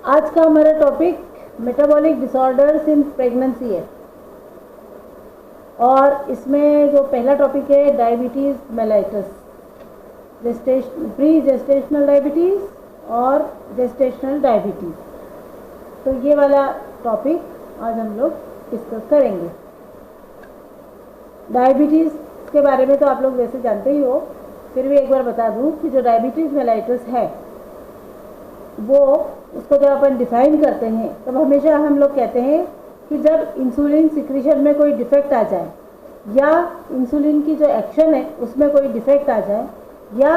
आज का हमारा topic metabolic disorders in pregnancy है और इसमें जो पहला टॉपिक है diabetes mellitus, pre gestational diabetes और जेस्टेशनल डायबिटीज़। तो ये वाला टॉपिक आज हम लोग डिस्कस करेंगे। डायबिटीज़ के बारे में तो आप लोग वैसे जानते ही हो, फिर भी एक बार बता दूं कि जो डायबिटीज़ मेलाइटस है वो उसको जब अपन डिफाइन करते हैं तब हमेशा हम लोग कहते हैं कि जब इंसुलिन सिक्रीशन में कोई डिफेक्ट आ जाए या इंसुलिन की जो एक्शन है उसमें कोई डिफेक्ट आ जाए या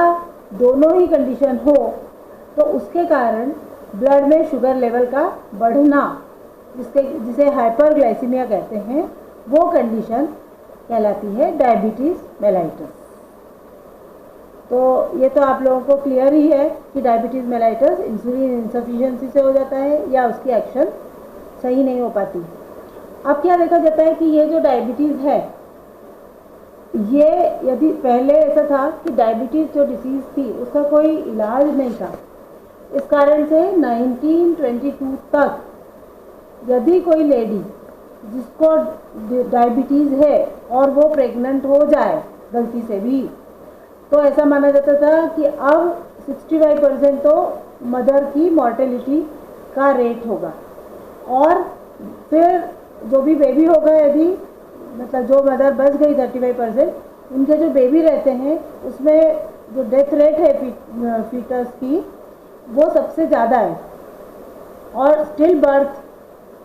दोनों ही कंडीशन हो तो उसके कारण ब्लड में शुगर लेवल का बढ़ना, जिसे हाइपरग्लाइसीमिया कहते हैं, वो कंडीशन कहलाती है डायबिटीज़ मेलाइटस। तो ये तो आप लोगों को क्लियर ही है कि डायबिटीज़ मेलाइटस इंसुलिन इनसफिशिएंसी से हो जाता है या उसकी एक्शन सही नहीं हो पाती। अब क्या देखा जाता है कि ये जो डायबिटीज़ है, ये यदि पहले ऐसा था कि डायबिटीज़ जो डिसीज़ थी उसका कोई इलाज नहीं था, इस कारण से 1922 तक यदि कोई लेडी जिसको डायबिटीज़ है और वो प्रेग्नेंट हो जाए गलती से भी, तो ऐसा माना जाता था कि अब 65% तो मदर की मॉर्टेलिटी का रेट होगा और फिर जो भी बेबी होगा, यदि मतलब जो मदर बच गई 35%, उनके जो बेबी रहते हैं उसमें जो डेथ रेट है फीटस की वो सबसे ज़्यादा है और स्टिल बर्थ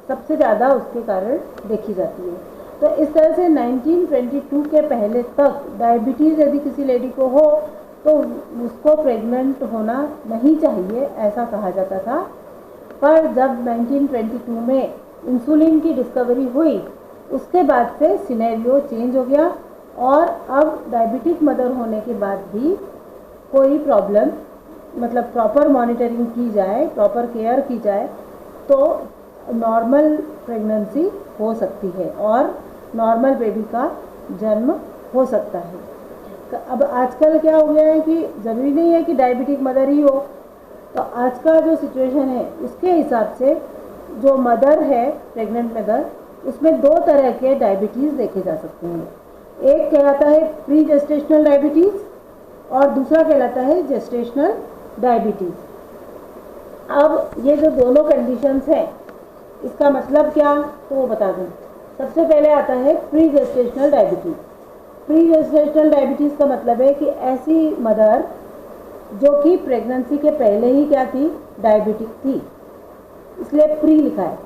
सबसे ज़्यादा उसके कारण देखी जाती है। तो इस तरह से 1922 के पहले तक डायबिटीज़ यदि किसी लेडी को हो तो उसको प्रेग्नेंट होना नहीं चाहिए, ऐसा कहा जाता था। पर जब 1922 में इंसुलिन की डिस्कवरी हुई उसके बाद से सिनेरियो चेंज हो गया और अब डायबिटिक मदर होने के बाद भी कोई प्रॉब्लम, मतलब प्रॉपर मॉनिटरिंग की जाए, प्रॉपर केयर की जाए तो नॉर्मल प्रेगनेंसी हो सकती है और नॉर्मल बेबी का जन्म हो सकता है। अब आजकल क्या हो गया है कि ज़रूरी नहीं है कि डायबिटिक मदर ही हो, तो आज का जो सिचुएशन है उसके हिसाब से जो मदर है, प्रेग्नेंट मदर, उसमें दो तरह के डायबिटीज़ देखे जा सकते हैं। एक कहलाता है प्री जेस्टेशनल डायबिटीज़ और दूसरा कहलाता है जेस्टेशनल डायबिटीज़। अब ये जो दोनों कंडीशंस हैं इसका मतलब क्या, तो वो बता दूँ। सबसे पहले आता है pre gestational diabetes. Pre gestational diabetes का मतलब है कि ऐसी मदर जो कि प्रेगनेंसी के पहले ही क्या थी, डायबिटिक थी, इसलिए प्री लिखा है।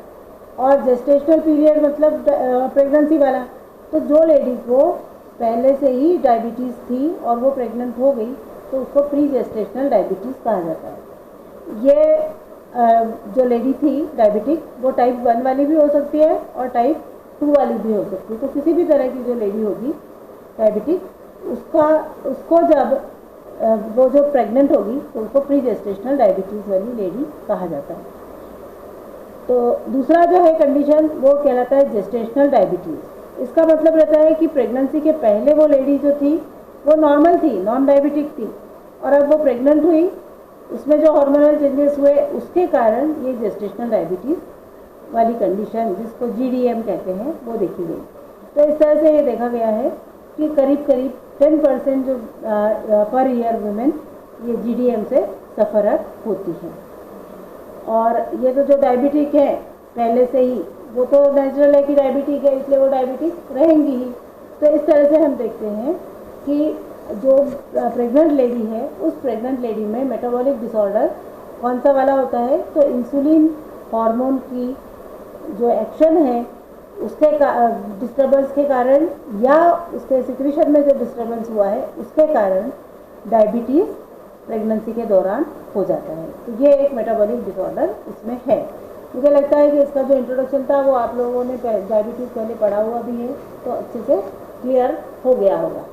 और जेस्टेशनल पीरियड मतलब प्रेगनेंसी वाला, तो जो लेडी को पहले से ही डायबिटीज़ थी और वो प्रेग्नेंट हो गई तो उसको प्री जेस्टेशनल डायबिटीज़ कहा जाता है। ये जो लेडी थी डायबिटिक, वो टाइप 1 वाली भी हो सकती है और टाइप 2 वाली भी हो सकती है। तो किसी भी तरह की जो लेडी होगी डायबिटिक, उसको जब वो जो प्रेग्नेंट होगी तो उसको प्री जेस्टेशनल डायबिटीज़ वाली लेडी कहा जाता है। तो दूसरा जो है कंडीशन वो कहलाता है जेस्टेशनल डायबिटीज़। इसका मतलब रहता है कि प्रेगनेंसी के पहले वो लेडी जो थी वो नॉर्मल थी, नॉन डायबिटिक थी, और अब वो प्रेग्नेंट हुई, उसमें जो हार्मोनल चेंजेस हुए उसके कारण ये जेस्टेशनल डायबिटीज़ वाली कंडीशन, जिसको GDM कहते हैं, वो देखी गई। तो इस तरह से ये देखा गया है कि करीब 10% जो पर ईयर वुमेन ये GDM से सफ़र होती हैं। और ये तो जो डायबिटिक है पहले से ही, वो तो नेचुरल है कि डायबिटिक है इसलिए वो डायबिटिक रहेंगी ही। तो इस तरह से हम देखते हैं कि जो प्रेग्नेंट लेडी है उस प्रेग्नेंट लेडी में मेटाबॉलिक डिसऑर्डर कौन सा वाला होता है, तो इंसुलिन हार्मोन की जो एक्शन है उसके डिस्टर्बेंस के कारण या उसके सिक्रीशन में जो डिस्टर्बेंस हुआ है उसके कारण डायबिटीज़ प्रेगनेंसी के दौरान हो जाता है। तो ये एक मेटाबॉलिक डिसऑर्डर इसमें है। मुझे लगता है कि इसका जो इंट्रोडक्शन था वो आप लोगों ने डायबिटीज़ पहले पढ़ा हुआ भी है तो अच्छे से क्लियर हो गया होगा।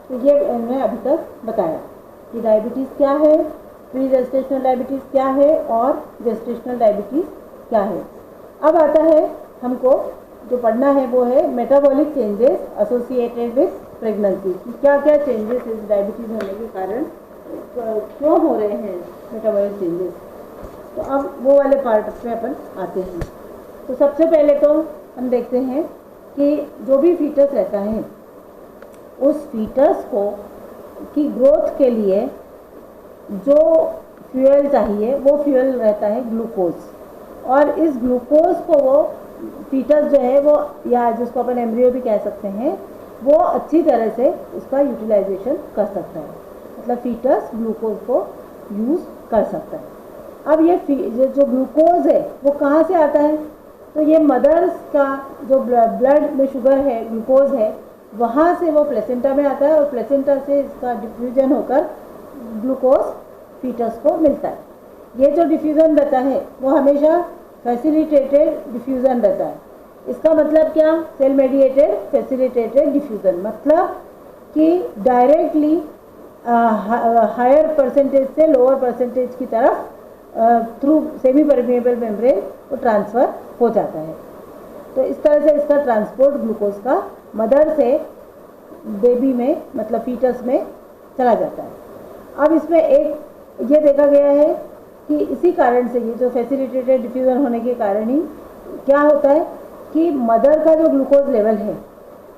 तो ये मैंने अभी तक बताया कि डायबिटीज़ क्या है, प्री जेस्टेशनल डायबिटीज़ क्या है और जेस्टेशनल डायबिटीज़ क्या है। अब आता है हमको जो पढ़ना है वो है metabolic changes associated with pregnancy, कि क्या क्या चेंजेस इस डायबिटीज़ होने के कारण क्यों हो रहे हैं मेटाबॉलिक चेंजेस। तो अब वो वाले पार्ट पे अपन आते हैं। तो सबसे पहले तो हम देखते हैं कि जो भी फीटस रहता है उस फीटस को की ग्रोथ के लिए जो फ्यूल चाहिए वो फ्यूल रहता है ग्लूकोज, और इस ग्लूकोज को वो फीटस जो है वो, या जिसको अपन एम्ब्रियो भी कह सकते हैं, वो अच्छी तरह से उसका यूटिलाइजेशन कर सकता है। मतलब फीटस ग्लूकोज को यूज़ कर सकता है। अब ये जो ग्लूकोज है वो कहाँ से आता है? तो ये मदर्स का जो ब्लड में शुगर है, ग्लूकोज है, वहाँ से वो प्लेसेंटा में आता है और प्लेसेंटा से इसका डिफ्यूजन होकर ग्लूकोज फीटस को मिलता है। ये जो डिफ्यूज़न रहता है वो हमेशा फैसिलिटेटेड डिफ्यूज़न रहता है। इसका मतलब क्या? सेल मेडिएटेड फैसिलिटेटेड डिफ्यूज़न, मतलब कि डायरेक्टली हायर परसेंटेज से लोअर परसेंटेज की तरफ थ्रू सेमी परमेएबल मेम्ब्रेन वो ट्रांसफ़र हो जाता है। तो इस तरह से इसका ट्रांसपोर्ट ग्लूकोज का मदर से बेबी में, मतलब फीटस में चला जाता है। अब इसमें एक ये देखा गया है कि इसी कारण से, ये जो फैसिलिटेटेड डिफ्यूज़न होने के कारण ही क्या होता है कि मदर का जो ग्लूकोज लेवल है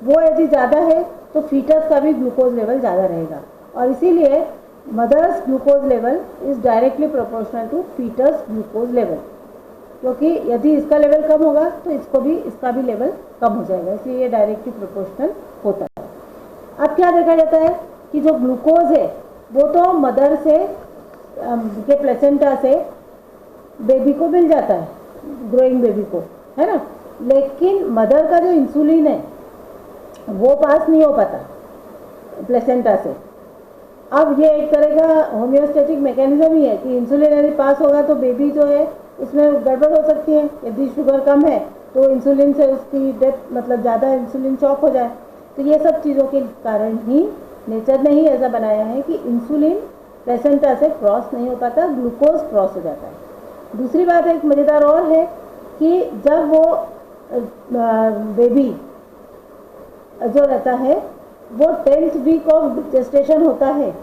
वो यदि ज़्यादा है तो फीटस का भी ग्लूकोज लेवल ज़्यादा रहेगा, और इसीलिए mother's glucose level is directly proportional to foetus glucose level, क्योंकि यदि इसका लेवल कम होगा तो इसका भी लेवल कम हो जाएगा, इसलिए ये डायरेक्टली प्रोपोर्शनल होता है। अब क्या देखा जाता है कि जो ग्लूकोज है वो तो मदर से के प्लेसेंटा से बेबी को मिल जाता है, ग्रोइंग बेबी को, है ना, लेकिन मदर का जो इंसुलिन है वो पास नहीं हो पाता प्लेसेंटा से। अब ये एक तरह का होम्योस्टैटिक मैकेनिज्म ही है कि इंसुलिन यदि पास होगा तो बेबी जो है उसमें गड़बड़ हो सकती है। यदि शुगर कम है तो इंसुलिन से उसकी डेथ, मतलब ज़्यादा इंसुलिन शॉक हो जाए। तो ये सब चीज़ों के कारण ही नेचर ने ही ऐसा बनाया है कि इंसुलिन प्लेसेंटा से क्रॉस नहीं हो पाता, ग्लूकोज क्रॉस हो जाता है। दूसरी बात एक मज़ेदार और है कि जब वो बेबी जो रहता है वो 10th वीक ऑफ जेस्टेशन होता है,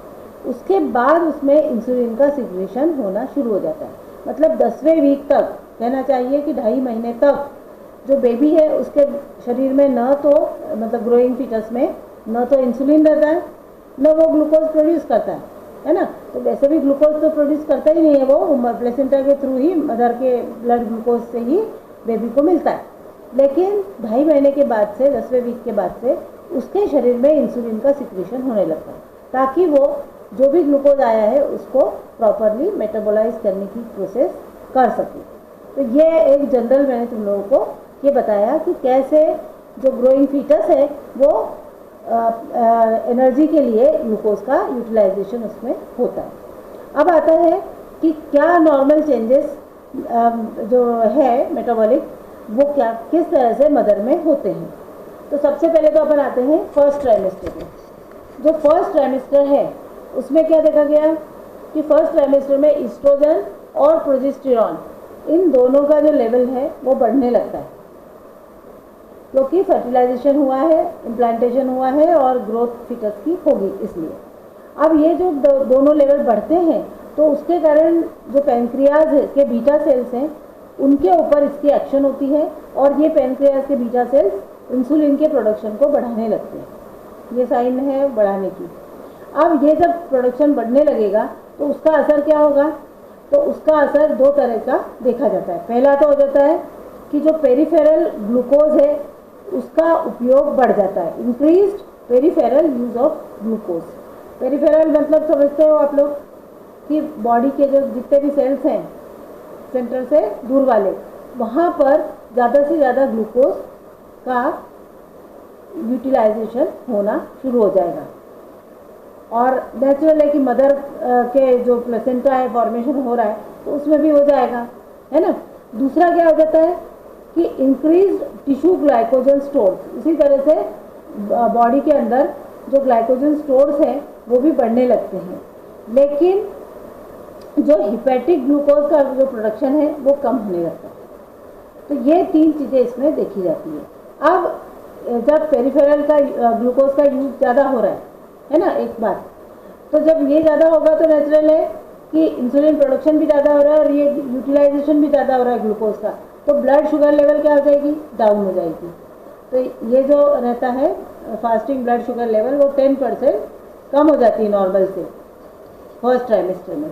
उसके बाद उसमें इंसुलिन का सिक्रेशन होना शुरू हो जाता है। मतलब 10वें वीक तक, कहना चाहिए कि 2.5 महीने तक जो बेबी है उसके शरीर में न तो, मतलब ग्रोइंग फीटस में न तो इंसुलिन रहता है न वो ग्लूकोज प्रोड्यूस करता है ना। तो वैसे भी ग्लूकोज तो प्रोड्यूस करता ही नहीं है, वो प्लेसेंटा के थ्रू ही, मदर के ब्लड ग्लूकोज से ही बेबी को मिलता है। लेकिन 2.5 महीने के बाद से, 10वें वीक के बाद से उसके शरीर में इंसुलिन का सिक्रेशन होने लगता है, ताकि वो जो भी ग्लूकोज आया है उसको प्रॉपरली मेटाबोलाइज करने की प्रोसेस कर सके। तो ये एक जनरल मैंने तुम लोगों को ये बताया कि कैसे जो ग्रोइंग फीटस है वो एनर्जी के लिए ग्लूकोज का यूटिलाइजेशन उसमें होता है। अब आता है कि क्या नॉर्मल चेंजेस जो है मेटाबॉलिक वो क्या किस तरह से मदर में होते हैं। तो सबसे पहले तो अपन आते हैं फर्स्ट ट्राइमेस्टर में। जो फर्स्ट ट्राइमेस्टर है उसमें क्या देखा गया कि फर्स्ट ट्राइमेस्टर में ईस्ट्रोजन और प्रोजेस्टेरॉन, इन दोनों का जो लेवल है वो बढ़ने लगता है, क्योंकि फर्टिलाइजेशन हुआ है, इम्प्लांटेशन हुआ है और ग्रोथ फीटस की होगी, इसलिए। अब ये जो दोनों लेवल बढ़ते हैं तो उसके कारण जो पैंक्रियाज के बीटा सेल्स हैं उनके ऊपर इसकी एक्शन होती है, और ये पैंक्रियाज के बीटा सेल्स इंसुलिन के प्रोडक्शन को बढ़ाने लगते हैं। ये साइन है बढ़ाने की। अब ये जब प्रोडक्शन बढ़ने लगेगा तो उसका असर क्या होगा? तो उसका असर दो तरह का देखा जाता है। पहला तो हो जाता है कि जो पेरिफेरल ग्लूकोज है उसका उपयोग बढ़ जाता है, increased peripheral use of glucose. Peripheral मतलब समझते हो आप लोग कि बॉडी के जो जितने भी सेल्स हैं सेंटर से दूर वाले, वहाँ पर ज़्यादा से ज़्यादा ग्लूकोज का यूटिलाइजेशन होना शुरू हो जाएगा। और नेचुरल है कि मदर के जो प्लेसेंटा है फॉर्मेशन हो रहा है तो उसमें भी हो जाएगा, है ना। दूसरा क्या हो जाता है कि इंक्रीज टिश्यू ग्लाइकोजन स्टोर्स, इसी तरह से बॉडी के अंदर जो ग्लाइकोजन स्टोर्स हैं वो भी बढ़ने लगते हैं, लेकिन जो हिपैटिक ग्लूकोज का जो प्रोडक्शन है वो कम होने लगता है। तो ये तीन चीज़ें इसमें देखी जाती है। अब जब पेरिफेरल का ग्लूकोज का यूज ज़्यादा हो रहा है ना, एक बात, तो जब ये ज़्यादा होगा तो नेचुरल है कि इंसुलिन प्रोडक्शन भी ज़्यादा हो रहा है और ये यूटिलाइजेशन भी ज़्यादा हो रहा है ग्लूकोज का, तो ब्लड शुगर लेवल क्या हो जाएगी, डाउन हो जाएगी। तो ये जो रहता है फास्टिंग ब्लड शुगर लेवल वो 10% कम हो जाती है नॉर्मल से फर्स्ट ट्राइमेस्टर में।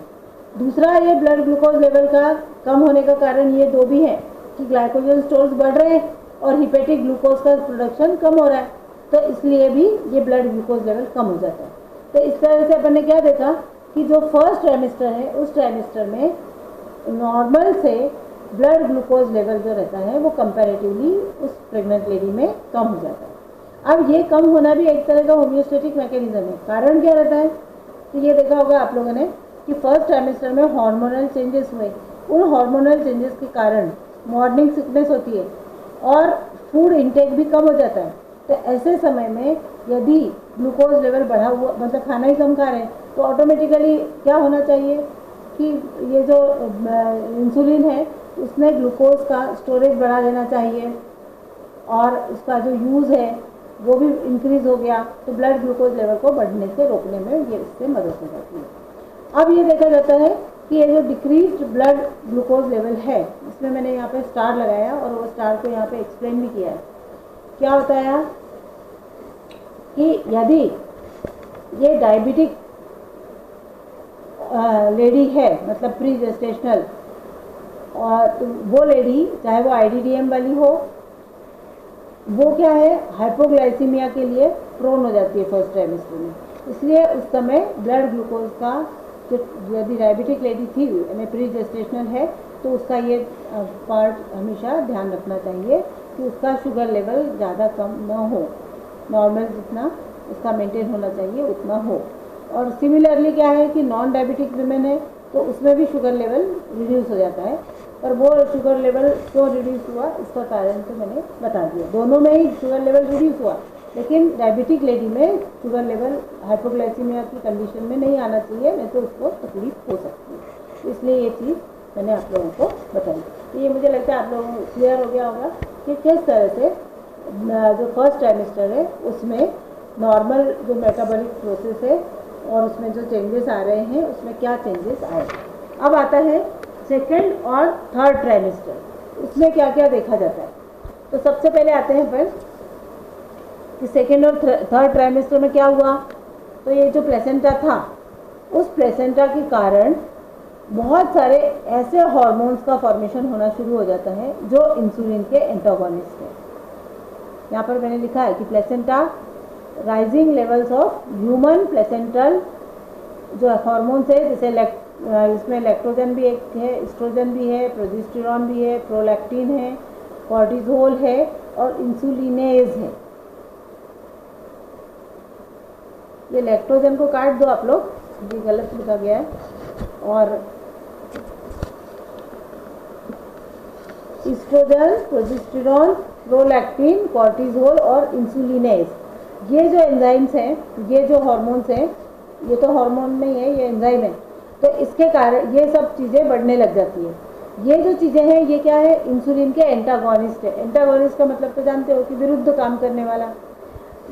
दूसरा, ये ब्लड ग्लूकोज लेवल का कम होने का कारण ये दो भी है कि ग्लाइकोजन स्टोर्स बढ़ रहे हैं और हिपेटिक ग्लूकोज का प्रोडक्शन कम हो रहा है, तो इसलिए भी ये ब्लड ग्लूकोज लेवल कम हो जाता है। तो इस तरह से अपन ने क्या देखा कि जो फर्स्ट ट्राइमेस्टर है उस ट्राइमेस्टर में नॉर्मल से ब्लड ग्लूकोज लेवल जो रहता है वो कंपैरेटिवली उस प्रेग्नेंट लेडी में कम हो जाता है। अब ये कम होना भी एक तरह का होम्योस्टेटिक मैकेनिज्म है। कारण क्या रहता है, तो ये देखा होगा आप लोगों ने कि फर्स्ट ट्राइमेस्टर में हार्मोनल चेंजेस हुए, उन हार्मोनल चेंजेस के कारण मॉर्निंग सिकनेस होती है और फूड इंटेक भी कम हो जाता है। तो ऐसे समय में यदि ग्लूकोज लेवल बढ़ा हुआ, मतलब खाना ही कम खा रहे हैं, तो ऑटोमेटिकली क्या होना चाहिए कि ये जो इंसुलिन है उसने ग्लूकोज का स्टोरेज बढ़ा देना चाहिए और उसका जो यूज़ है वो भी इंक्रीज़ हो गया, तो ब्लड ग्लूकोज लेवल को बढ़ने से रोकने में ये इससे मदद हो जाती है। अब ये देखा जाता है कि ये जो डिक्रीज्ड ब्लड ग्लूकोज लेवल है, इसमें मैंने यहाँ पे स्टार लगाया और वो स्टार को यहाँ पे एक्सप्लेन भी किया है। क्या होता है कि यदि ये डायबिटिक लेडी है, मतलब प्री जेस्टेशनल, और तो वो लेडी चाहे वो आईडीडीएम वाली हो, वो क्या है हाइपोग्लाइसीमिया के लिए प्रोन हो जाती है फर्स्ट ट्राइमेस्टर में। इसलिए उस समय ब्लड ग्लूकोज का जो, यदि डायबिटिक लेडी थी यानी प्री जेस्टेशनल है, तो उसका ये पार्ट हमेशा ध्यान रखना चाहिए कि उसका शुगर लेवल ज़्यादा कम ना हो, नॉर्मल जितना उसका मेंटेन होना चाहिए उतना हो। और सिमिलरली क्या है कि नॉन डायबिटिक विमेन है तो उसमें भी शुगर लेवल रिड्यूस हो जाता है, पर वो शुगर लेवल क्यों रिड्यूस हुआ इसका कारण तो मैंने बता दिया। दोनों में ही शुगर लेवल रिड्यूस हुआ, लेकिन डायबिटिक लेडी में शुगर लेवल हाइपोग्लाइसीमिया की कंडीशन में नहीं आना चाहिए, नहीं तो उसको तकलीफ हो सकती है। इसलिए ये चीज़ मैंने आप लोगों को बताई। तो ये मुझे लगता है आप लोगों को क्लियर हो गया होगा कि किस तरह से जो फर्स्ट ट्राइमेस्टर है उसमें नॉर्मल जो मेटाबॉलिक प्रोसेस है और उसमें जो चेंजेस आ रहे हैं उसमें क्या चेंजेस आए। अब आता है सेकेंड और थर्ड ट्राइमेस्टर, उसमें क्या क्या देखा जाता है। तो सबसे पहले आते हैं अपन कि सेकेंड और थर्ड ट्राइमेस्टर में क्या हुआ। तो ये जो प्लेसेंटा था, उस प्लेसेंटा के कारण बहुत सारे ऐसे हार्मोन्स का फॉर्मेशन होना शुरू हो जाता है जो इंसुलिन के एंटागोनिस्ट है। यहाँ पर मैंने लिखा है कि placenta rising levels of human placental जो हार्मोन्स है, जैसे इसमें लैक्टोजन भी एक है, एस्ट्रोजन भी है, प्रोजेस्टेरॉन भी है, प्रोलैक्टिन है, कॉर्टिजोल है और इंसुलिनेज है। ये लैक्टोजन को काट दो आप लोग, ये गलत लिखा गया है, और एस्ट्रोजन, प्रोजेस्टेरॉन, प्रोलैक्टिन, कॉर्टिजोल और इंसुलिनेज, ये जो एंजाइम्स हैं, ये जो हार्मोन्स हैं, ये तो हार्मोन नहीं है, ये एंजाइम है, तो इसके कारण ये सब चीज़ें बढ़ने लग जाती है। ये जो चीज़ें हैं ये क्या है, इंसुलिन के एंटागोनिस्ट है। एंटागोनिस्ट का मतलब तो जानते हो कि विरुद्ध काम करने वाला।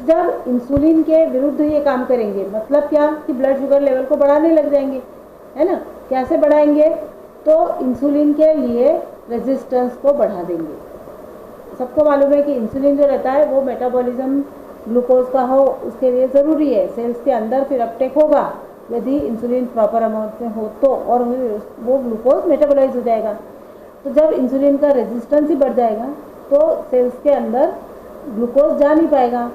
जब इंसुलिन के विरुद्ध ये काम करेंगे मतलब क्या कि ब्लड शुगर लेवल को बढ़ाने लग जाएंगे, है ना। कैसे बढ़ाएंगे, तो इंसुलिन के लिए रेजिस्टेंस को बढ़ा देंगे। सबको मालूम है कि इंसुलिन जो रहता है वो मेटाबॉलिज्म ग्लूकोज का हो उसके लिए ज़रूरी है, सेल्स के अंदर फिर अपटेक होगा यदि इंसुलिन प्रॉपर अमाउंट में हो तो, और वो ग्लूकोज मेटाबोलाइज हो जाएगा। तो जब इंसुलिन का रेजिस्टेंस ही बढ़ जाएगा तो सेल्स के अंदर ग्लूकोज जा नहीं पाएगा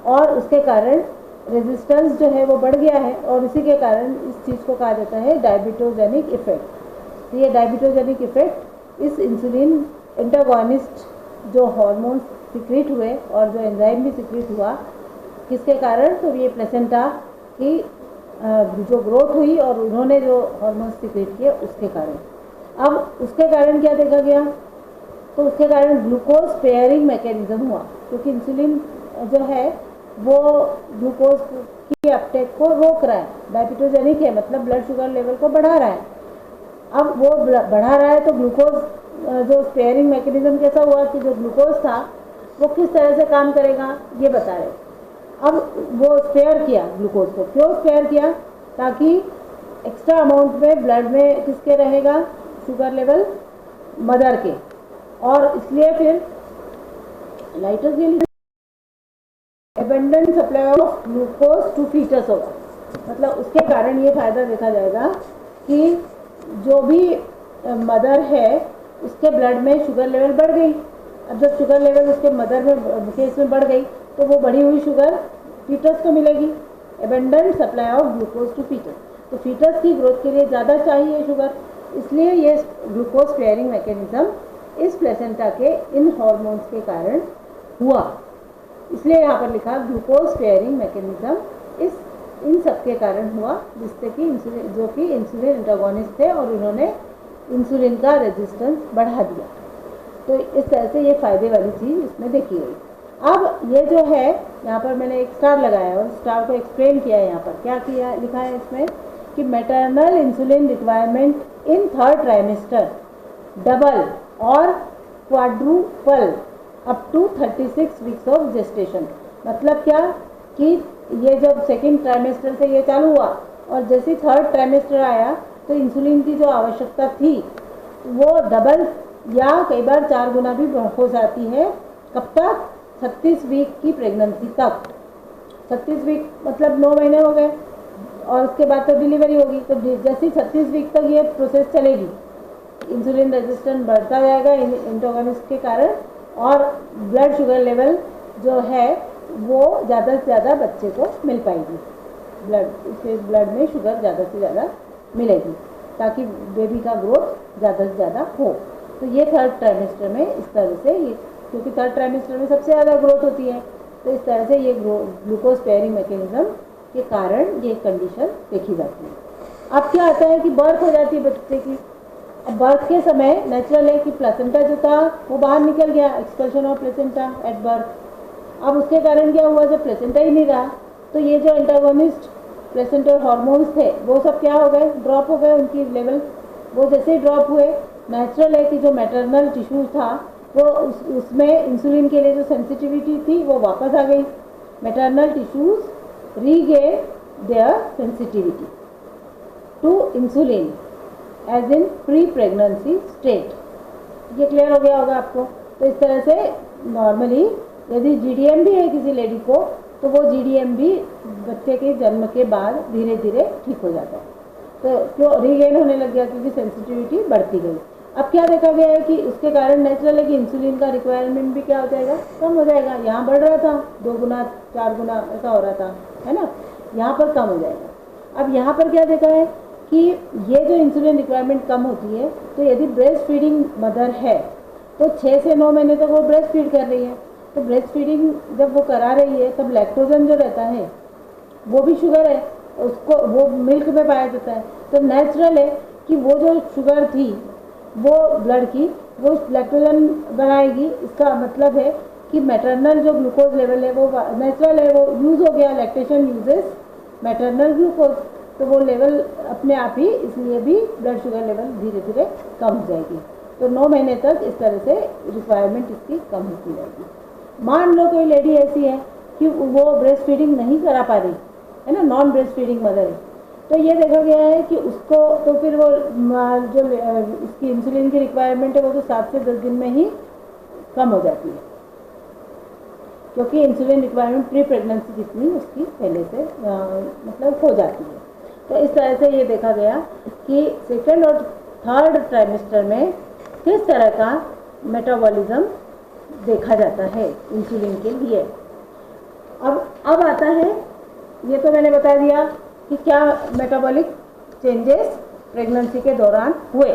और उसके कारण रेजिस्टेंस जो है वो बढ़ गया है, और इसी के कारण इस चीज़ को कहा जाता है डायबिटोजेनिक इफेक्ट। तो ये डायबिटोजेनिक इफेक्ट इस इंसुलिन एंटागोनिस्ट जो हार्मोन्स सिक्रीट हुए और जो एंजाइम भी सिक्रीट हुआ, किसके कारण, तो ये प्लेसेंटा की जो ग्रोथ हुई और उन्होंने जो हार्मोन्स सिक्रीट किए उसके कारण। अब उसके कारण क्या देखा गया, तो उसके कारण ग्लूकोज पेयरिंग मैकेनिज्म हुआ, क्योंकि इंसुलिन जो है वो ग्लूकोज की अपटेक को रोक रहा है, डायबिटोजेनिक है मतलब ब्लड शुगर लेवल को बढ़ा रहा है। अब वो बढ़ा रहा है तो ग्लूकोज जो स्पेयरिंग मैकेनिज्म कैसा हुआ कि जो ग्लूकोज था वो किस तरह से काम करेगा ये बता रहे। अब वो स्पेयर किया ग्लूकोज को, क्यों स्पेयर किया, ताकि एक्स्ट्रा अमाउंट में ब्लड में किसके रहेगा शुगर लेवल, मदर के, और इसलिए फिर लाइटस के लिए abundant supply of glucose to foetus होगा। मतलब उसके कारण ये फायदा देखा जाएगा कि जो भी मदर है उसके ब्लड में शुगर लेवल बढ़ गई। अब जब शुगर लेवल उसके मदर में केस में बढ़ गई तो वो बढ़ी हुई शुगर फीटस को मिलेगी। Abundant supply of glucose to fetus, तो फीटस की ग्रोथ के लिए ज़्यादा चाहिए शुगर, इसलिए ये ग्लूकोज स्पेयरिंग मैकेनिज्म इस प्लेसेंटा के इन हॉर्मोन्स के कारण हुआ। इसलिए यहाँ पर लिखा ग्लूकोज स्पेयरिंग मैकेनिज्म इन सब के कारण हुआ, जिससे कि इंसुलिन, जो कि इंसुलिन एंटागोनिस्ट थे और इन्होंने इंसुलिन का रेजिस्टेंस बढ़ा दिया। तो इस तरह से ये फ़ायदे वाली चीज़ इसमें देखी गई। अब ये जो है यहाँ पर मैंने एक स्टार लगाया और स्टार को एक्सप्लेन किया है। यहाँ पर क्या किया लिखा है इसमें कि maternal insulin requirement in third trimester double और quadruple up to 36 weeks of gestation. मतलब क्या कि ये जब सेकेंड ट्राइमेस्टर से ये चालू हुआ और जैसे थर्ड ट्राइमेस्टर आया तो इंसुलिन की जो आवश्यकता थी वो डबल या कई बार 4 गुना भी हो जाती है। कब तक? 36 वीक की प्रेगनेंसी तक। 36 वीक मतलब 9 महीने हो गए और उसके बाद तो डिलीवरी होगी। तो जैसे 36 वीक तक ये प्रोसेस चलेगी, इंसुलिन रेजिस्टेंस बढ़ता जाएगा एंटागोनिस्ट के कारण, और ब्लड शुगर लेवल जो है वो ज़्यादा से ज़्यादा बच्चे को मिल पाएगी। ब्लड में शुगर ज़्यादा से ज़्यादा मिलेगी ताकि बेबी का ग्रोथ ज़्यादा से ज़्यादा हो। तो ये थर्ड ट्राइमेस्टर में इस तरह से ये, क्योंकि थर्ड ट्राइमेस्टर में सबसे ज़्यादा ग्रोथ होती है, तो इस तरह से ये ग्लूकोज स्पेयरिंग मैकेनिज्म के कारण ये कंडीशन देखी जाती है। अब क्या आता है कि बर्थ हो जाती है बच्चे की। अब बर्थ के समय नेचुरल है कि प्लेसेंटा जो था वो बाहर निकल गया, expulsion of placenta at birth. अब उसके कारण क्या हुआ, जब प्लेसेंटा ही नहीं रहा तो ये जो एंटागोनिस्ट प्लेसेंटल हार्मोन्स थे वो सब क्या हो गए, ड्रॉप हो गए उनकी लेवल। वो जैसे ही ड्रॉप हुए, नेचुरल है कि जो मैटरनल टिश्यूज था वो उसमें इंसुलिन के लिए जो सेंसिटिविटी थी वो वापस आ गई। Maternal tissues regain their sensitivity to insulin as in pre pregnancy state. ये क्लियर हो गया होगा आपको। तो इस तरह से नॉर्मली यदि जीडीएम भी है किसी लेडी को तो वो जीडीएम भी बच्चे के जन्म के बाद धीरे धीरे ठीक हो जाता है। तो क्यों रीगेन होने लग गया, क्योंकि सेंसिटिविटी बढ़ती गई। अब क्या देखा गया है कि उसके कारण नेचुरल है कि इंसुलिन का रिक्वायरमेंट भी क्या हो जाएगा, कम हो जाएगा। यहाँ बढ़ रहा था 2 गुना 4 गुना ऐसा हो रहा था, है ना, यहाँ पर कम हो जाएगा। अब यहाँ पर क्या देखा है कि ये जो इंसुलिन रिक्वायरमेंट कम होती है, तो यदि ब्रेस्ट फीडिंग मदर है तो 6 से 9 महीने तक वो ब्रेस्ट फीड कर रही है। तो ब्रेस्ट फीडिंग जब वो करा रही है तब लैक्टोजन जो रहता है वो भी शुगर है, उसको वो मिल्क में पाया जाता है। तो नेचुरल है कि वो जो शुगर थी वो ब्लड की वो लैक्टोजन बनाएगी। इसका मतलब है कि मैटरनल जो ग्लूकोज लेवल है वो नेचुरल है, वो यूज़ हो गया, लैक्टेशन यूजेस मैटरनल ग्लूकोज, तो वो लेवल अपने आप ही, इसलिए भी ब्लड शुगर लेवल धीरे धीरे कम हो जाएगी। तो 9 महीने तक इस तरह से रिक्वायरमेंट इसकी कम होती जाएगी। मान लो कोई लेडी ऐसी है कि वो ब्रेस्ट फीडिंग नहीं करा पा रही है ना, नॉन ब्रेस्ट फीडिंग मदर है, तो ये देखा गया है कि उसको तो फिर वो जो इसकी इंसुलिन की रिक्वायरमेंट है वो तो 7 से 10 दिन में ही कम हो जाती है, क्योंकि इंसुलिन रिक्वायरमेंट प्री प्रेगनेंसी जितनी उसकी पहले से मतलब हो जाती है। तो इस तरह से ये देखा गया कि सेकेंड और थर्ड ट्राइमेस्टर में किस तरह का मेटाबॉलिज्म देखा जाता है इंसुलिन के लिए। अब आता है, ये तो मैंने बता दिया कि क्या मेटाबॉलिक चेंजेस प्रेगनेंसी के दौरान हुए।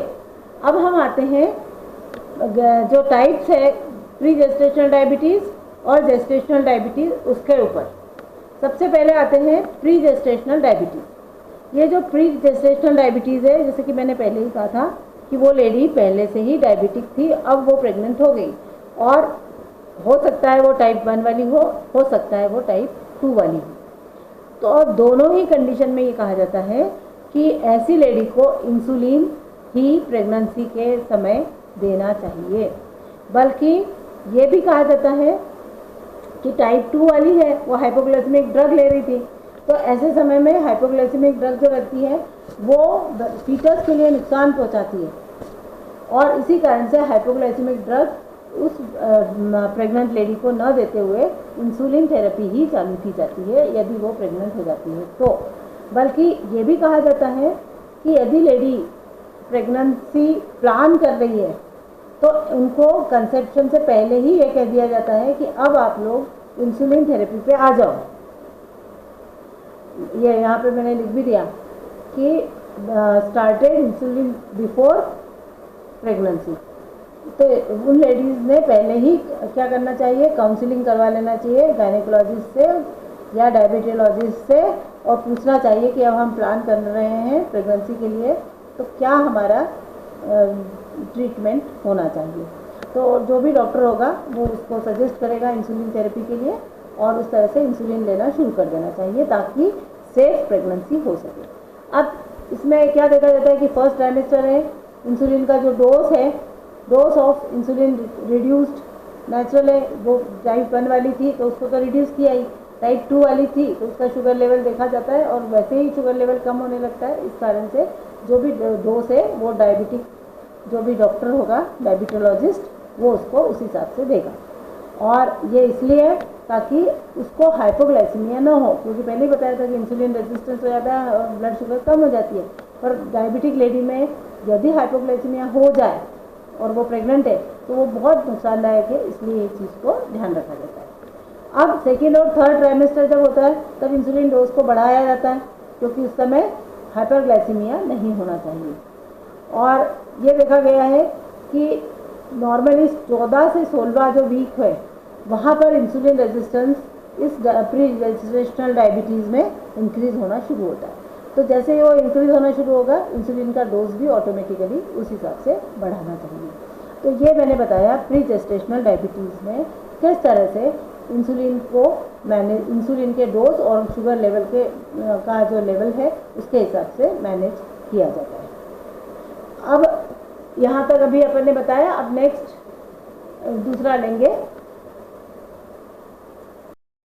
अब हम आते हैं जो टाइप्स है प्री जेस्टेशनल डायबिटीज़ और जेस्टेशनल डायबिटीज़, उसके ऊपर सबसे पहले आते हैं प्री जेस्टेशनल डायबिटीज़। ये जो प्री जेस्टेशनल डायबिटीज़ है, जैसे कि मैंने पहले ही कहा था कि वो लेडी पहले से ही डायबिटिक थी, अब वो प्रेग्नेंट हो गई, और हो सकता है वो टाइप 1 वाली हो सकता है वो टाइप 2 वाली हो। तो दोनों ही कंडीशन में ये कहा जाता है कि ऐसी लेडी को इंसुलिन ही प्रेगनेंसी के समय देना चाहिए। बल्कि ये भी कहा जाता है कि टाइप 2 वाली है, वो हाइपोग्लाइसेमिक ड्रग ले रही थी, तो ऐसे समय में हाइपोग्लाइसेमिक ड्रग जो रहती है वो फीटस के लिए नुकसान पहुंचाती है, और इसी कारण से हाइपोग्लाइसेमिक ड्रग उस प्रेग्नेंट लेडी को न देते हुए इंसुलिन थेरेपी ही चालू की जाती है यदि वो प्रेग्नेंट हो जाती है तो। बल्कि ये भी कहा जाता है कि यदि लेडी प्रेगनेंसी प्लान कर रही है तो उनको कंसेप्शन से पहले ही ये कह दिया जाता है कि अब आप लोग इंसुलिन थेरेपी पे आ जाओ। ये यहाँ पे मैंने लिख भी दिया कि स्टार्टेड इंसुलिन बिफोर प्रेगनेंसी। तो उन लेडीज़ ने पहले ही क्या करना चाहिए, काउंसलिंग करवा लेना चाहिए गायनेकोलॉजिस्ट से या डायबिटोलॉजिस्ट से, और पूछना चाहिए कि अब हम प्लान कर रहे हैं प्रेगनेंसी के लिए तो क्या हमारा ट्रीटमेंट होना चाहिए। तो जो भी डॉक्टर होगा वो उसको सजेस्ट करेगा इंसुलिन थेरेपी के लिए, और उस तरह से इंसुलिन लेना शुरू कर देना चाहिए ताकि सेफ प्रेगनेंसी हो सके। अब इसमें क्या देखा जाता है कि फर्स्ट ट्राइमेस्टर है, इंसुलिन का जो डोज है, dose of insulin reduced natural है, वो टाइप 1 वाली थी तो उसको तो रिड्यूस किया ही, टाइप 2 वाली थी तो उसका शुगर लेवल देखा जाता है और वैसे ही शुगर लेवल कम होने लगता है। इस कारण से जो भी डोज है वो डायबिटिक जो भी डॉक्टर होगा डायबिटोलॉजिस्ट वो उसको उस हिसाब से देगा, और ये इसलिए ताकि उसको हाइपोग्लाइसीमिया ना हो, क्योंकि पहले ही बताया था कि इंसुलिन रेजिस्टेंस हो जाता है और ब्लड शुगर कम हो जाती है। पर डायबिटिक लेडी में यदि हाइपोग्लाइसीमिया हो जाए और वो प्रेग्नेंट है तो वो बहुत नुकसानदायक है, इसलिए इस चीज़ को ध्यान रखा जाता है। अब सेकेंड और थर्ड ट्राइमेस्टर जब होता है तब इंसुलिन डोज को बढ़ाया जाता है, क्योंकि उस समय हाइपरग्लाइसीमिया नहीं होना चाहिए। और ये देखा गया है कि नॉर्मली 14 से 16 जो वीक है वहाँ पर इंसुलिन रेजिस्टेंस इस प्री जेस्टेशनल डायबिटीज़ में इंक्रीज़ होना शुरू होता है। तो जैसे ही वो इंक्रीज़ होना शुरू होगा इंसुलिन का डोज भी ऑटोमेटिकली उस हिसाब से बढ़ाना चाहिए। तो ये मैंने बताया प्री जेस्टेशनल डायबिटीज़ में किस तरह से इंसुलिन को मैनेज, इंसुलिन के डोज और शुगर लेवल के का जो लेवल है उसके हिसाब से मैनेज किया जाता है। अब यहाँ तक अभी अपन ने बताया, अब नेक्स्ट दूसरा लेंगे